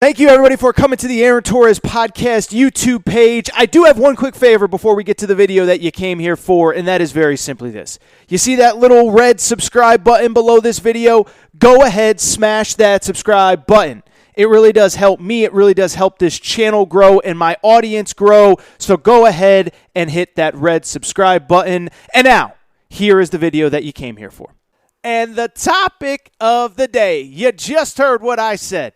Thank you, everybody, for coming to the Aaron Torres Podcast YouTube page. I do have one quick favor before we get to the video that you came here for, and that is very simply this. You see that little red subscribe button below this video? Go ahead, smash that subscribe button. It really does help me. It really does help this channel grow and my audience grow. So go ahead and hit that red subscribe button. And now, here is the video that you came here for. And the topic of the day, you just heard what I said.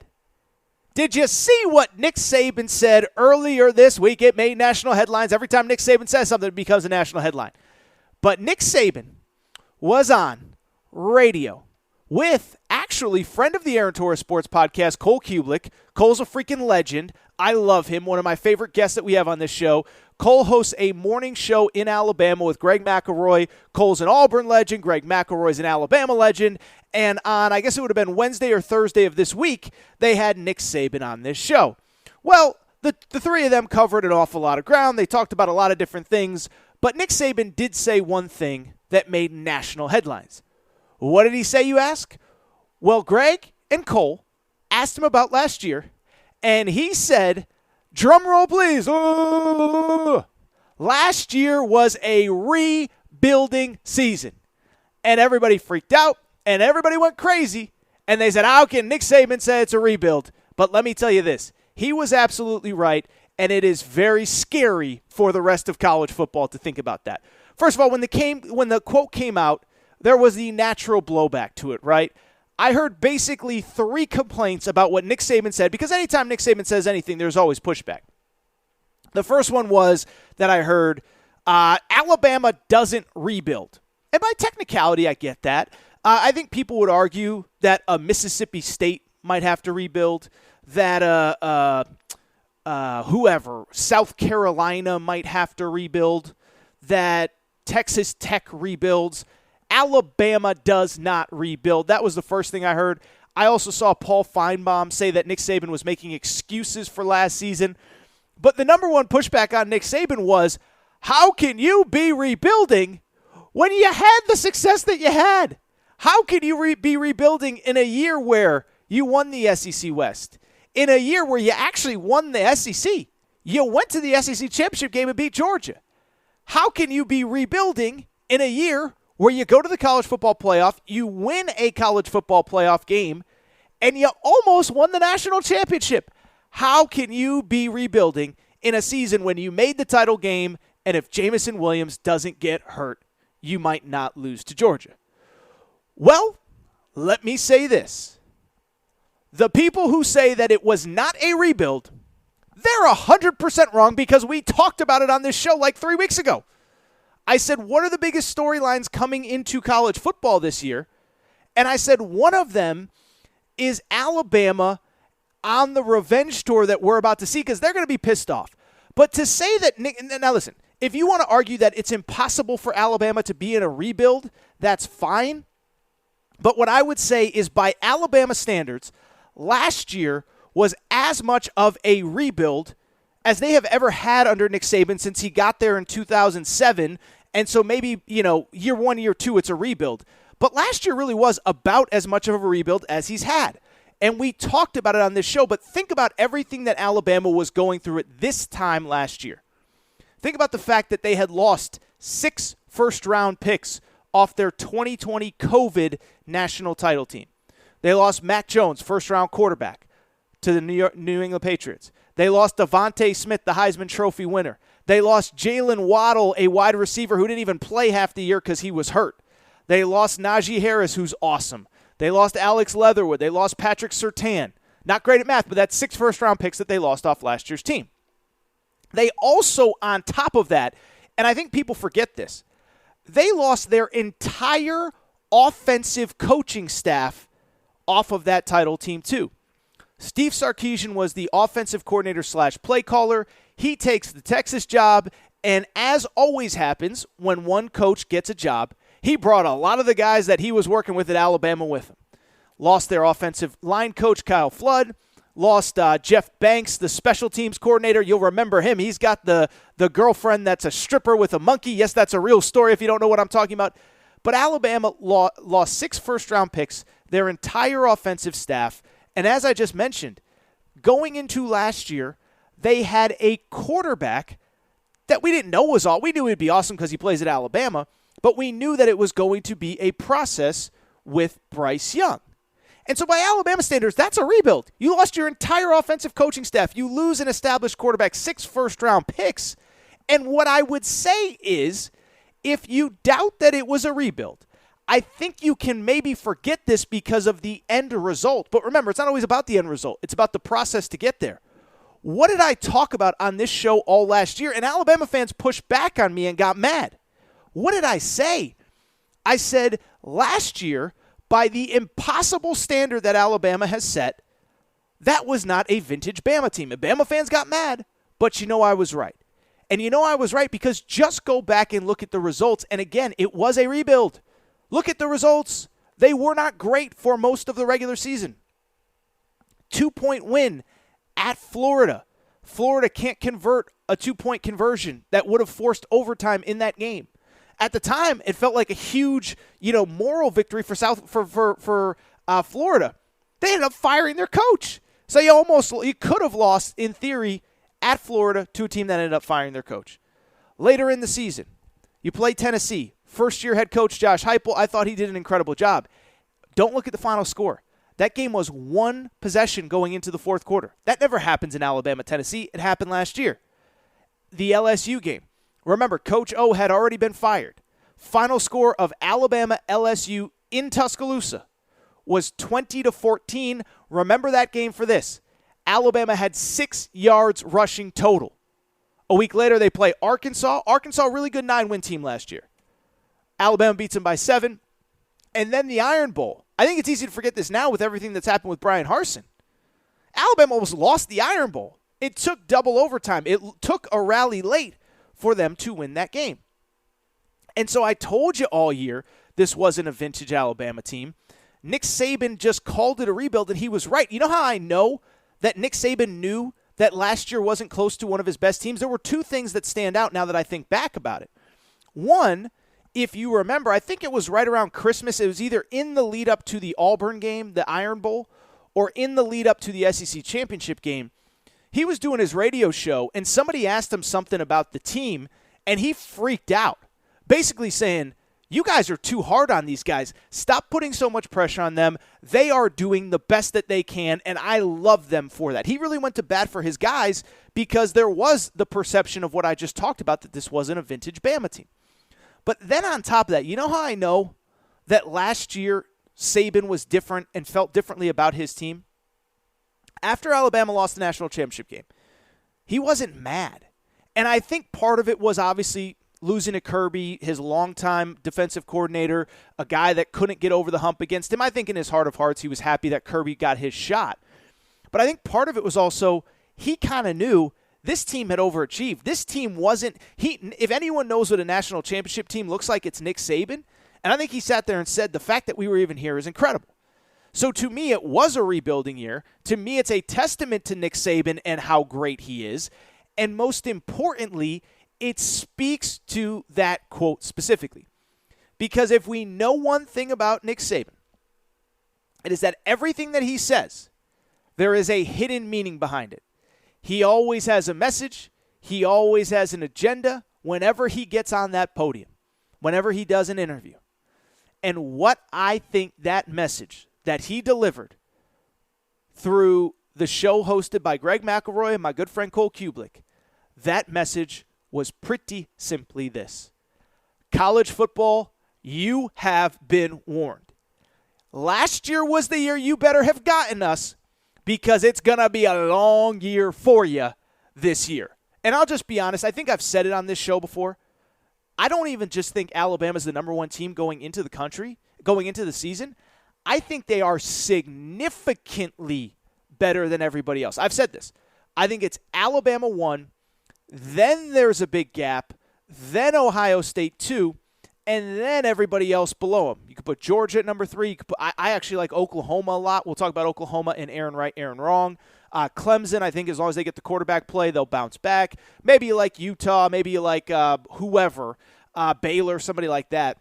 Did you see what Nick Saban said earlier this week? It made national headlines. Every time Nick Saban says something, it becomes a national headline. But Nick Saban was on radio with actually friend of the Aaron Torres Sports Podcast, Cole Kublik. Cole's a freaking legend. I love him. One of my favorite guests that we have on this show. Cole hosts a morning show in Alabama with Greg McElroy. Cole's an Auburn legend. Greg McElroy's an Alabama legend. And on, I guess it would have been Wednesday or Thursday of this week, they had Nick Saban on this show. Well, the three of them covered an awful lot of ground. They talked about a lot of different things. But Nick Saban did say one thing that made national headlines. What did he say, you ask? Well, Greg and Cole asked him about last year, and he said, drum roll, please. Last year was a rebuilding season. And everybody freaked out, and everybody went crazy. And they said, how can Nick Saban say it's a rebuild? But let me tell you this. He was absolutely right, and it is very scary for the rest of college football to think about that. First of all, when the quote came out, there was the natural blowback to it, right? I heard basically 3 complaints about what Nick Saban said, because anytime Nick Saban says anything, there's always pushback. The first one was that I heard Alabama doesn't rebuild. And by technicality, I get that. I think people would argue that Mississippi State might have to rebuild, that South Carolina might have to rebuild, that Texas Tech rebuilds. Alabama does not rebuild. That was the first thing I heard. I also saw Paul Feinbaum say that Nick Saban was making excuses for last season. But the number one pushback on Nick Saban was, how can you be rebuilding when you had the success that you had? How can you be rebuilding in a year where you won the SEC West? In a year where you actually won the SEC? You went to the SEC championship game and beat Georgia. How can you be rebuilding in a year where you go to the college football playoff, you win a college football playoff game, and you almost won the national championship? How can you be rebuilding in a season when you made the title game, and if Jamison Williams doesn't get hurt, you might not lose to Georgia? Well, let me say this. The people who say that it was not a rebuild, they're 100% wrong, because we talked about it on this show like 3 weeks ago. I said, what are the biggest storylines coming into college football this year? And I said, one of them is Alabama on the revenge tour that we're about to see, because they're going to be pissed off. But to say that, now listen, if you want to argue that it's impossible for Alabama to be in a rebuild, that's fine. But what I would say is, by Alabama standards, last year was as much of a rebuild as they have ever had under Nick Saban since he got there in 2007. And so maybe, year 1, year 2, it's a rebuild. But last year really was about as much of a rebuild as he's had. And we talked about it on this show, but think about everything that Alabama was going through at this time last year. Think about the fact that they had lost 6 first-round picks off their 2020 COVID national title team. They lost Mac Jones, first-round quarterback, to the New England Patriots. They lost Devontae Smith, the Heisman Trophy winner. They lost Jalen Waddle, a wide receiver who didn't even play half the year because he was hurt. They lost Najee Harris, who's awesome. They lost Alex Leatherwood. They lost Patrick Surtain. Not great at math, but that's 6 first-round picks that they lost off last year's team. They also, on top of that, and I think people forget this, they lost their entire offensive coaching staff off of that title team too. Steve Sarkisian was the offensive coordinator / play caller. He takes the Texas job, and as always happens when one coach gets a job, he brought a lot of the guys that he was working with at Alabama with him. Lost their offensive line coach, Kyle Flood. Lost Jeff Banks, the special teams coordinator. You'll remember him. He's got the girlfriend that's a stripper with a monkey. Yes, that's a real story if you don't know what I'm talking about. But Alabama lost 6 first-round picks, their entire offensive staff, and as I just mentioned, going into last year, they had a quarterback that we didn't know was all. We knew he'd be awesome because he plays at Alabama, but we knew that it was going to be a process with Bryce Young. And so by Alabama standards, that's a rebuild. You lost your entire offensive coaching staff. You lose an established quarterback, 6 first-round picks. And what I would say is, if you doubt that it was a rebuild, I think you can maybe forget this because of the end result. But remember, it's not always about the end result. It's about the process to get there. What did I talk about on this show all last year? And Alabama fans pushed back on me and got mad. What did I say? I said last year, by the impossible standard that Alabama has set, that was not a vintage Bama team. And Bama fans got mad, but you know I was right. And you know I was right because just go back and look at the results. And again, it was a rebuild. Look at the results. They were not great for most of the regular season. 2-point win at Florida. Florida can't convert a 2-point conversion that would have forced overtime in that game. At the time, it felt like a huge, moral victory for Florida. They ended up firing their coach. So you could have lost, in theory, at Florida to a team that ended up firing their coach. Later in the season, you play Tennessee. First-year head coach Josh Heupel, I thought he did an incredible job. Don't look at the final score. That game was 1 possession going into the fourth quarter. That never happens in Alabama, Tennessee. It happened last year. The LSU game. Remember, Coach O had already been fired. Final score of Alabama-LSU in Tuscaloosa was 20-14. Remember that game for this. Alabama had 6 yards rushing total. A week later, they play Arkansas. Arkansas, really good 9-win team last year. Alabama beats them by 7. And then the Iron Bowl. I think it's easy to forget this now with everything that's happened with Brian Harsin. Alabama almost lost the Iron Bowl. It took double overtime. It took a rally late for them to win that game. And so I told you all year this wasn't a vintage Alabama team. Nick Saban just called it a rebuild, and he was right. You know how I know that Nick Saban knew that last year wasn't close to one of his best teams? There were 2 things that stand out now that I think back about it. One, if you remember, I think it was right around Christmas. It was either in the lead up to the Auburn game, the Iron Bowl, or in the lead up to the SEC championship game. He was doing his radio show, and somebody asked him something about the team, and he freaked out, basically saying, you guys are too hard on these guys. Stop putting so much pressure on them. They are doing the best that they can, and I love them for that. He really went to bat for his guys because there was the perception of what I just talked about, that this wasn't a vintage Bama team. But then on top of that, you know how I know that last year Saban was different and felt differently about his team? After Alabama lost the national championship game, he wasn't mad. And I think part of it was obviously losing to Kirby, his longtime defensive coordinator, a guy that couldn't get over the hump against him. I think in his heart of hearts he was happy that Kirby got his shot. But I think part of it was also he kind of knew this team had overachieved. This team wasn't – if anyone knows what a national championship team looks like, it's Nick Saban. And I think he sat there and said the fact that we were even here is incredible. So to me, it was a rebuilding year. To me, it's a testament to Nick Saban and how great he is. And most importantly, it speaks to that quote specifically. Because if we know one thing about Nick Saban, it is that everything that he says, there is a hidden meaning behind it. He always has a message. He always has an agenda whenever he gets on that podium, whenever he does an interview. And what I think that message that he delivered through the show hosted by Greg McElroy and my good friend Cole Kublik, that message was pretty simply this. College football, you have been warned. Last year was the year you better have gotten us, because it's going to be a long year for you this year. And I'll just be honest, I think I've said it on this show before. I don't even just think Alabama's the number 1 team going into the country, going into the season. I think they are significantly better than everybody else. I've said this. I think it's Alabama 1, then there's a big gap, then Ohio State 2, and then everybody else below them. You could put Georgia at number 3. You could put, I actually like Oklahoma a lot. We'll talk about Oklahoma and Aaron Right, Aaron Wrong. Clemson, I think as long as they get the quarterback play, they'll bounce back. Maybe you like Utah. Maybe you like whoever, Baylor, somebody like that.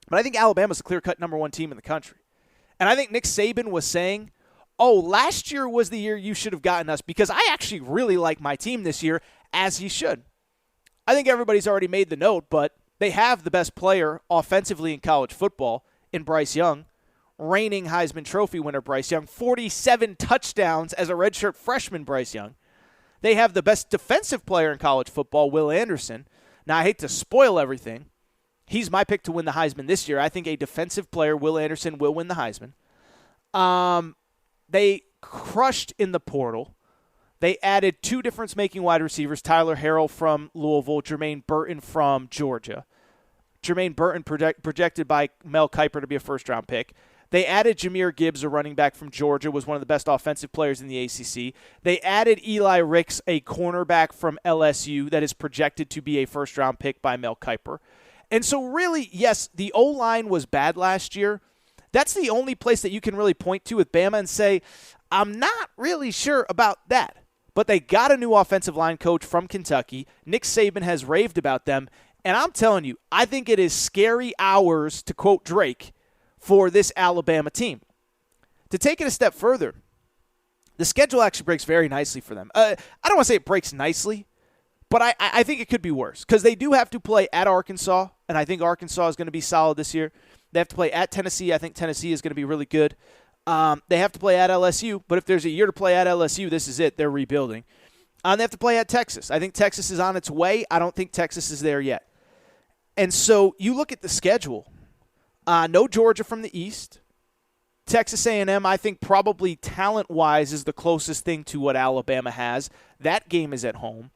But I think Alabama's a clear-cut number 1 team in the country. And I think Nick Saban was saying, oh, last year was the year you should have gotten us, because I actually really like my team this year, as he should. I think everybody's already made the note, but they have the best player offensively in college football in Bryce Young, reigning Heisman Trophy winner Bryce Young, 47 touchdowns as a redshirt freshman Bryce Young. They have the best defensive player in college football, Will Anderson. Now, I hate to spoil everything. He's my pick to win the Heisman this year. I think a defensive player, Will Anderson, will win the Heisman. They crushed in the portal. They added 2 difference-making wide receivers, Tyler Harrell from Louisville, Jermaine Burton from Georgia. Jermaine Burton projected by Mel Kiper to be a first-round pick. They added Jahmyr Gibbs, a running back from Georgia, was one of the best offensive players in the ACC. They added Eli Ricks, a cornerback from LSU that is projected to be a first-round pick by Mel Kiper. And so really, yes, the O-line was bad last year. That's the only place that you can really point to with Bama and say, I'm not really sure about that. But they got a new offensive line coach from Kentucky. Nick Saban has raved about them. And I'm telling you, I think it is scary hours, to quote Drake, for this Alabama team. To take it a step further, the schedule actually breaks very nicely for them. I don't want to say it breaks nicely, but I think it could be worse, because they do have to play at Arkansas, and I think Arkansas is going to be solid this year. They have to play at Tennessee. I think Tennessee is going to be really good. They have to play at LSU, but if there's a year to play at LSU, this is it. They're rebuilding. They have to play at Texas. I think Texas is on its way. I don't think Texas is there yet. And so you look at the schedule. No Georgia from the East. Texas A&M, I think probably talent-wise, is the closest thing to what Alabama has. That game is at home.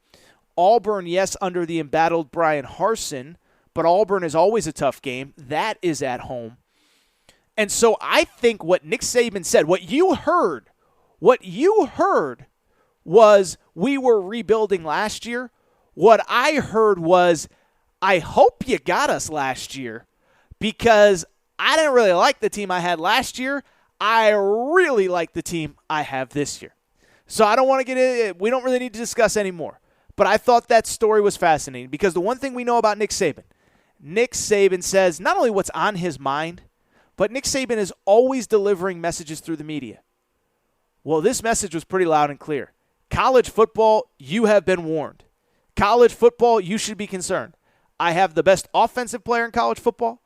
Auburn, yes, under the embattled Brian Harsin, but Auburn is always a tough game. That is at home. And so I think what Nick Saban said, what you heard was we were rebuilding last year. What I heard was, I hope you got us last year, because I didn't really like the team I had last year. I really like the team I have this year. So I don't want to get in. We don't really need to discuss anymore. But I thought that story was fascinating, because the one thing we know about Nick Saban says not only what's on his mind, but Nick Saban is always delivering messages through the media. Well, this message was pretty loud and clear. College football, you have been warned. College football, you should be concerned. I have the best offensive player in college football.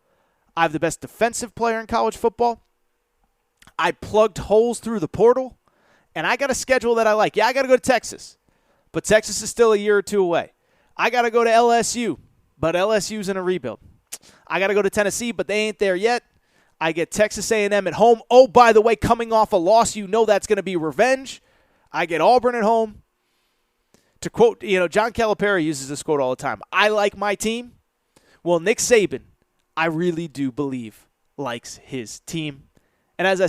I have the best defensive player in college football. I plugged holes through the portal, and I got a schedule that I like. Yeah, I got to go to Texas, but Texas is still a year or 2 away. I got to go to LSU, but LSU's in a rebuild. I got to go to Tennessee, but they ain't there yet. I get Texas A&M at home. Oh, by the way, coming off a loss, you know that's going to be revenge. I get Auburn at home. To quote, John Calipari uses this quote all the time. I like my team. Well, Nick Saban, I really do believe, likes his team. And as I